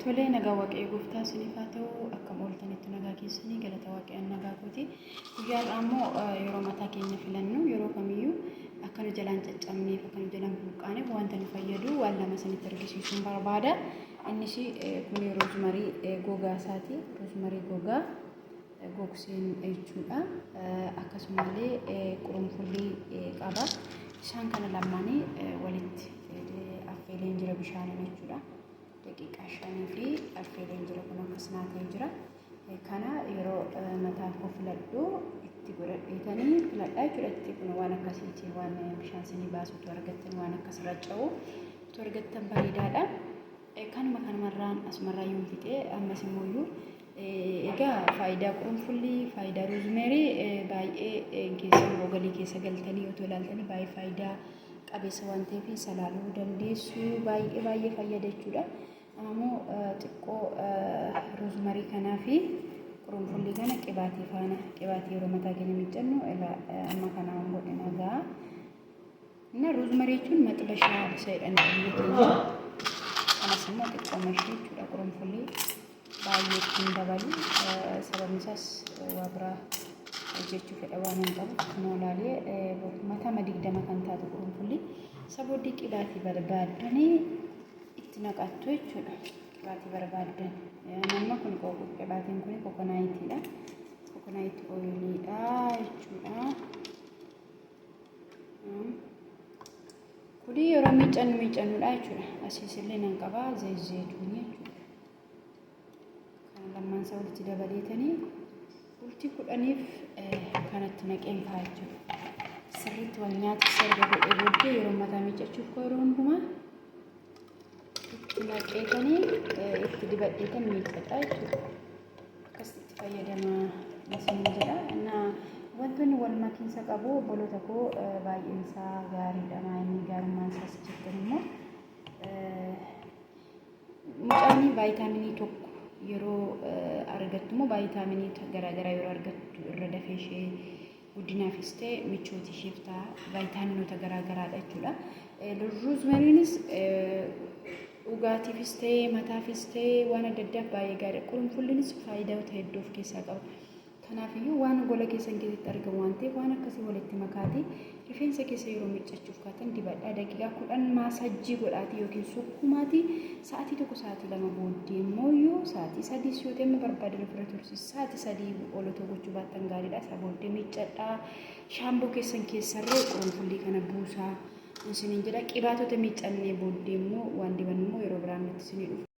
Tolee nagaa waaqee gooftaa isiniif haa ta'u akka mooltanitti nagaa keessanii galata waaqee nagaa kooti. Guyyaa ammoo yeroo mataa keenya filannu yeroo kamiyyuu akka nu jalaan caccabneef akka nu jalaan buqqaaneef wanta nu fayyadu waan lama isinitti argisiisuun barbaada. Innis kun roosmarii gogaa isaati. Roosmarii gogaa gogseen jechuudha. Akkasumallee qurunfullii qaba. Isaan kana lamaanii walitti affeeleen jira bishaaniin jechuudha. Daqiiqaa 5 fi affeeleen jira kun akkasuma ta'ee jira. Kana yeroo mataa koo filadhu itti godhadheetanii filadhaa jechuudha. Itti kun waan akkasiiti waan bishaan isinii baasutu argattan waan akkas raca'u tu argattan bareedaadha. Kanumarraan asumarraa yoo fixee ammas immoo egaa faayidaa qurunfullii faayidaa roosmerii baay'ee keessan gogalii keessa galtanii yoo ilaaltanii baay'ee faayidaa qabeessa waan ta'eef salaaluu dandeessu baay'ee fayyada jechuudha. Ammoo xiqqoo roosmarii kanaa fi qurunfullii kana qibaatii faana qibaatii yeroo mataa keenya miiccannu amma kana waan godhe nagaa. እና roosmarii jechuun maxibashaa isa jedhanii kanas immoo xiqqoo mashii jechuudha. Qurunfullii baay'ee ittiin dabalu sababni isaas waa biraa hojjechuu fedha waan hin qabu kunoo ilaalee mataa 20 kan taatu qurunfullii sabooddii qibaatii barbaaddanii itti naqattu jechuudha. Qibaatii barbaaddan nama kun qibaatiin kun kokonaayitiidha. Kokonaayitii ooyiliidha jechuudha. Kuni yeroo miiccannuudha jechuudha. Asiisillee nan qabaa zayituunii jechuudha. Kan lamaan isaa walitti dabaleetanii bultii 10f kanatti naqeen fa'aa jechuudha. Sirriitti wal nyaata sarba godhee booddee yeroo mataa miiccachuuf koo yeroo hundumaa itti naqeetanii itti dibadheetan miiccadhaa jechuudha. Akkasitti fayyadama isin jedha. Wantoonni wal makiinsa qabu obboloota koo baay'een isaa gaariidha. Inni gaarummaan isaas jettan immoo mucaanii vaayitaaminii tokko yeroo argattu immoo vaayitaaminii garaagaraa yeroo argattu irra dafee ishee guddinaafis ta'e michooti isheef ta'a vaayitaaminoota garaagaraadha jechuudha. Roosmariinis dhugaatiifis ta'e mataafis ta'e waan adda addaaf baay'ee gaariidha. Qurunfulliinis faayidaawwan hedduu of keessaa qaba. Kanaafiyyuu waan gola keessan keessatti argamu waan ta'eef waan akkasii walitti makaatii rifeensa keessa yeroo miiccachuuf kaatan dibadhaa daqiiqaa 10 maasajjii godhaatii yookiin sukkumaatii sa'aatii 1 sa'aatii 2 booddee immoo sa'aatii 3 yoo ta'e barbaadan ofirra tursiis sa'aatii 3 olotoo gochuu baattan gaariidha. Isa booddee miiccadhaa shaamboo keessan keessarree qurunfullii kana buusaa isiniin jedha. Qibaatota miiccannee booddee immoo waan dibannu immoo yeroo biraan itti isinii dhufu.